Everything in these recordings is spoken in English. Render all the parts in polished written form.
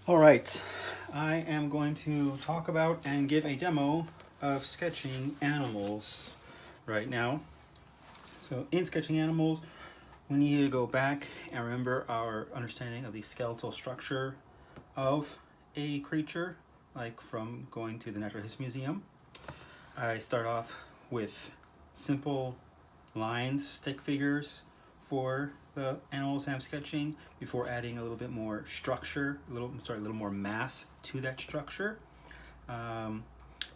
All right, I am going to talk about and give a demo of sketching animals right now. So in sketching animals, we need to go back and remember our understanding of the skeletal structure of a creature, like from going to the Natural History Museum. I start off with simple lines, stick figures for the animals I'm sketching before adding a little bit more structure, a little more mass to that structure.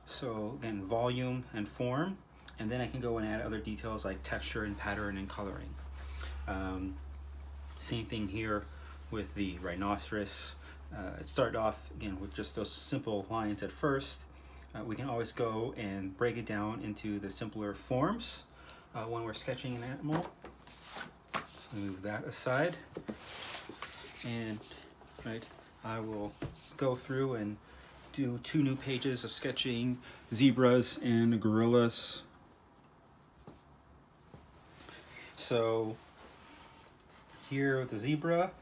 So again, volume and form, and then I can go and add other details like texture and pattern and coloring. Same thing here with the rhinoceros. It started off again with just those simple lines at first. We can always go and break it down into the simpler forms when we're sketching an animal. So move that aside, and I will go through and do 2 new pages of sketching zebras and gorillas. So here with the zebra,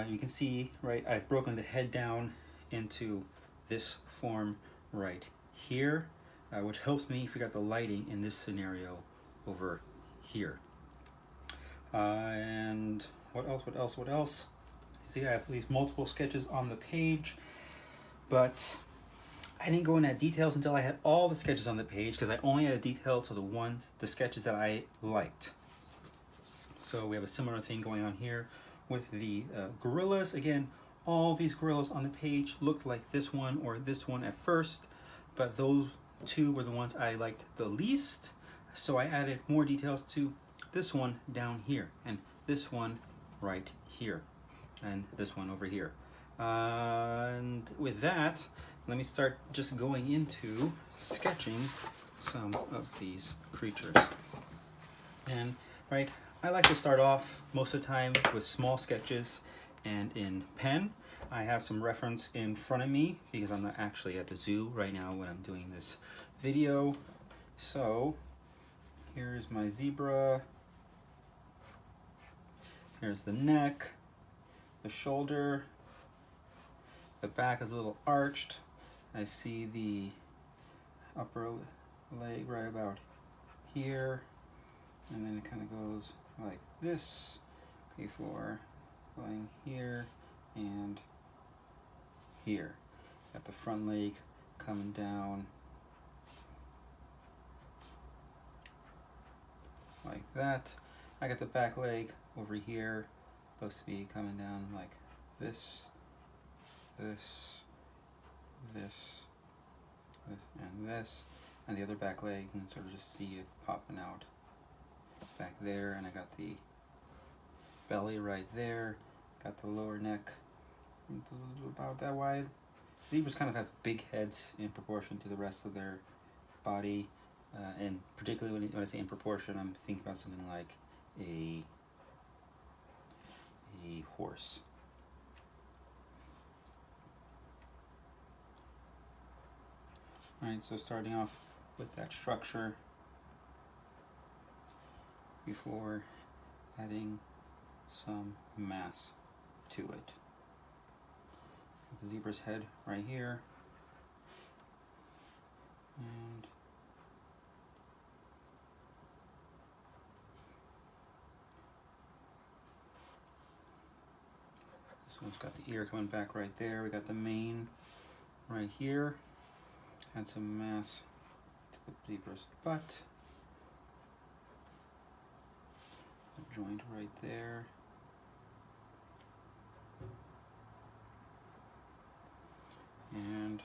you can see, I've broken the head down into this form right here, which helps me figure out the lighting in this scenario over here. And what else? See, I have these multiple sketches on the page, but I didn't go into details until I had all the sketches on the page because I only had details to the sketches that I liked. So we have a similar thing going on here with the gorillas. Again, all these gorillas on the page looked like this one or this one at first, but those 2 were the ones I liked the least. So I added more details to this one down here, and this one right here, and this one over here. And with that, let me start just going into sketching some of these creatures. And I like to start off most of the time with small sketches and in pen. I have some reference in front of me because I'm not actually at the zoo right now when I'm doing this video. So here's my zebra. Here's the neck, the shoulder, the back is a little arched. I see the upper leg right about here, and then it kind of goes like this before going here and here. Got the front leg coming down like that. I got the back leg over here, supposed to be coming down like this, and this, and the other back leg, and sort of just see it popping out back there. And I got the belly right there, got the lower neck about that wide. Zebras kind of have big heads in proportion to the rest of their body, and particularly when I say in proportion, I'm thinking about something like a horse. Alright, so starting off with that structure before adding some mass to it. The zebra's head right here, and this one's got the ear coming back right there. We got the mane right here. Add some mass to the zebra's butt. The joint right there. And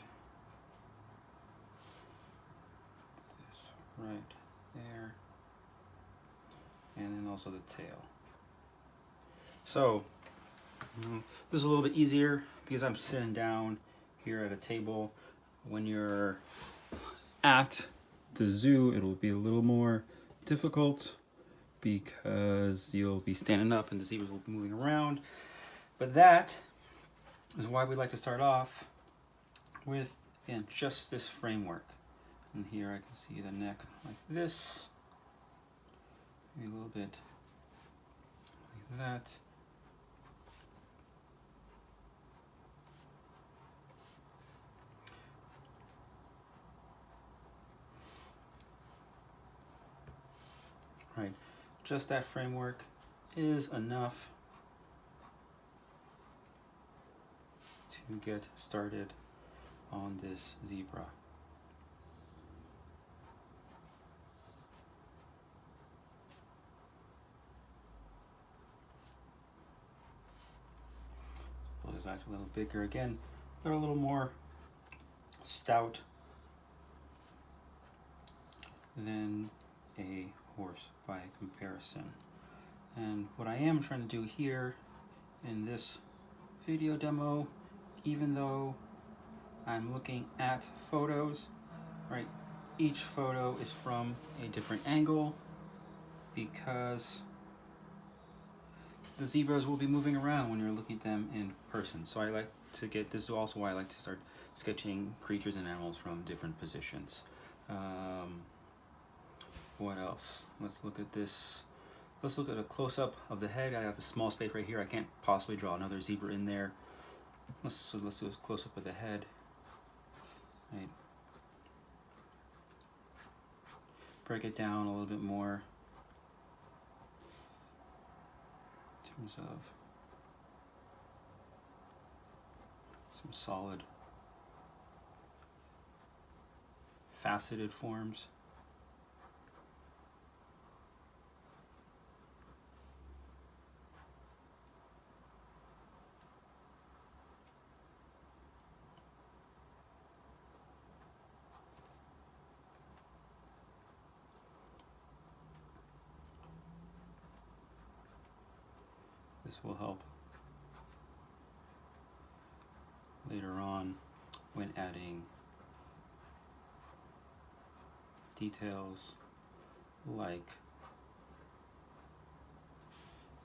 this right there. And then also the tail. So this is a little bit easier because I'm sitting down here at a table. When you're at the zoo, it'll be a little more difficult because you'll be standing up and the zebras will be moving around. But that is why we like to start off with, again, just this framework. And here I can see the neck like this, maybe a little bit like that. just that framework is enough to get started on this zebra. Pull this back a little bigger again. They're a little more stout than a horse by comparison. And what I am trying to do here in this video demo, even though I'm looking at photos, right? Each photo is from a different angle because the zebras will be moving around when you're looking at them in person. So I like to get, this is also why I like to start sketching creatures and animals from different positions. What else? Let's look at this. Let's look at a close-up of the head. I have the small space right here. I can't possibly draw another zebra in there. Let's do a close-up of the head. Right. Break it down a little bit more in terms of some solid faceted forms. This will help later on when adding details like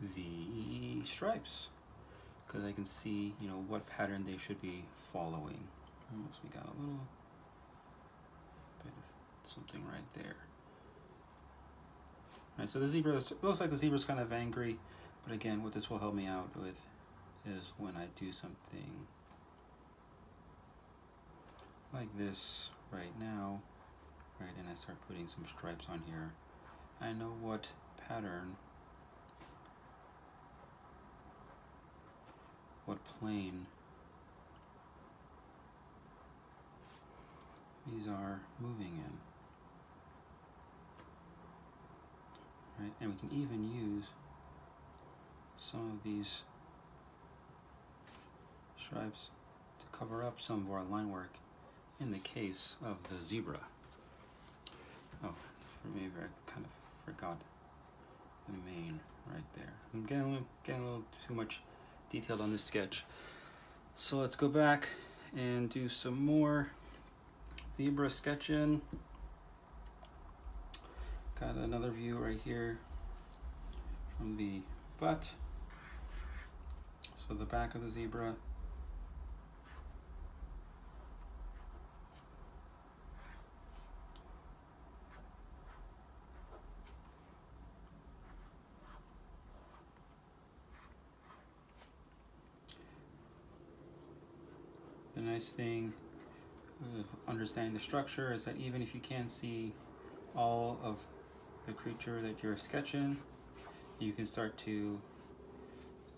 the stripes, because I can see, you know, what pattern they should be following. Almost, we got a little bit of something right there. Right, so the zebra looks like the zebra's kind of angry, but again, what this will help me out with is when I do something like this right now, right, and I start putting some stripes on here, I know what pattern, what plane these are moving in. Right, and we can even use some of these stripes to cover up some of our line work in the case of the zebra. Oh, maybe I kind of forgot the mane right there. I'm getting a little too much detailed on this sketch. So let's go back and do some more zebra sketching. Got another view right here from the butt. So the back of the zebra. The nice thing of understanding the structure is that even if you can't see all of the creature that you're sketching, you can start to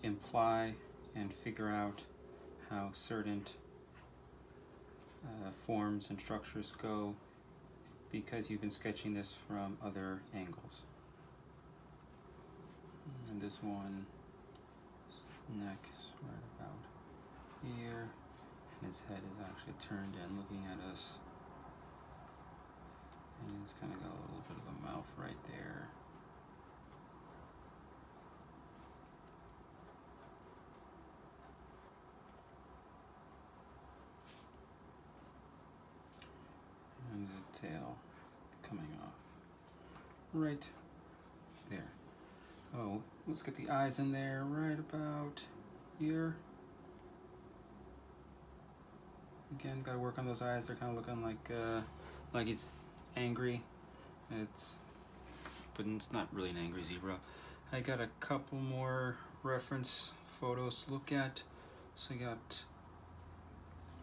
imply and figure out how certain forms and structures go because you've been sketching this from other angles. And this one, his neck is right about here, and his head is actually turned in looking at us. And he's kind of got a little bit of a mouth right there. And the tail coming off right there. Oh, let's get the eyes in there right about here. Again, gotta work on those eyes. They're kind of looking like it's angry. But it's not really an angry zebra. I got a couple more reference photos to look at. So I got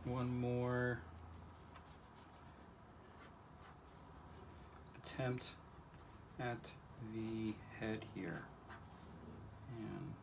one more attempt at the head here. And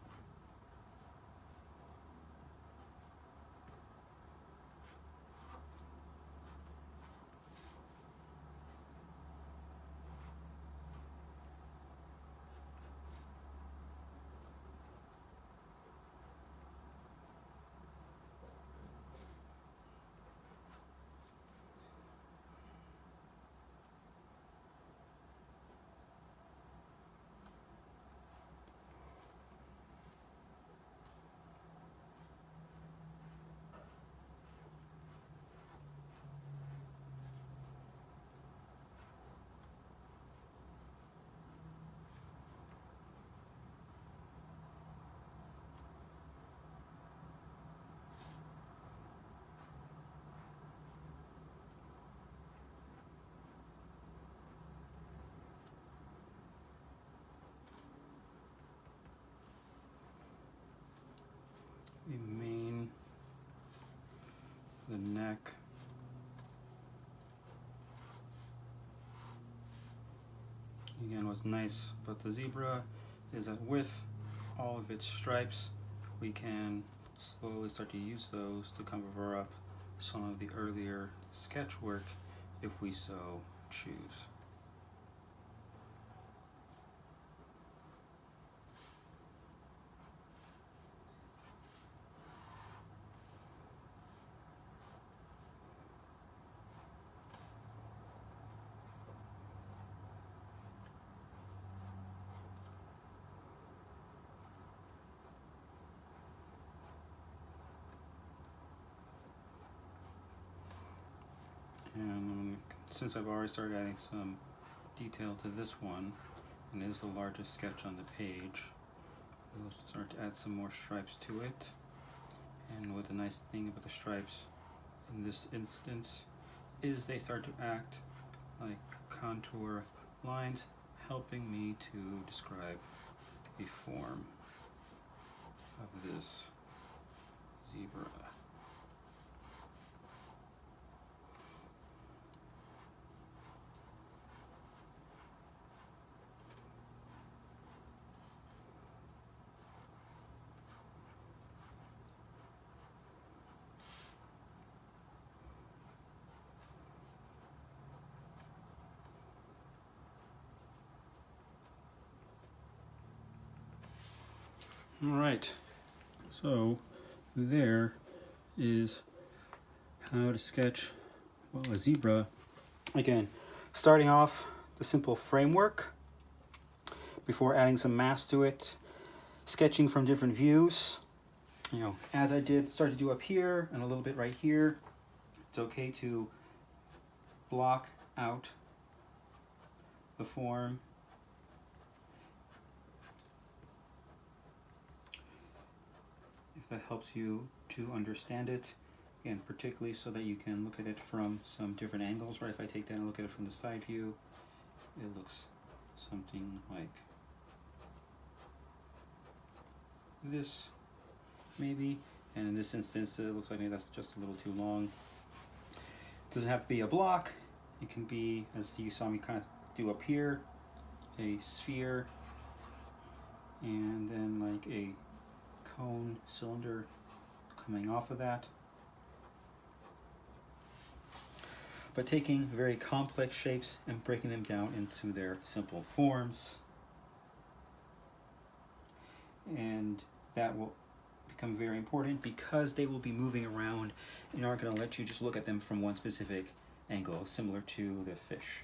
the neck, again, what's nice about the zebra is that with all of its stripes, we can slowly start to use those to cover up some of the earlier sketch work if we so choose. And since I've already started adding some detail to this one, and it is the largest sketch on the page, we'll start to add some more stripes to it. And what the nice thing about the stripes in this instance is they start to act like contour lines, helping me to describe the form of this zebra. All right, so there is how to sketch, well, a zebra. Again, starting off the simple framework before adding some mass to it, sketching from different views. You know, as I did start to do up here and a little bit right here, it's okay to block out the form. If that helps you to understand it, and particularly so that you can look at it from some different angles, right? If I take that and look at it from the side view, it looks something like this, maybe. And in this instance, it looks like maybe that's just a little too long. It doesn't have to be a block. It can be, as you saw me kind of do up here, a sphere, and then like a cone cylinder coming off of that. But taking very complex shapes and breaking them down into their simple forms. And that will become very important because they will be moving around and aren't going to let you just look at them from one specific angle, similar to the fish.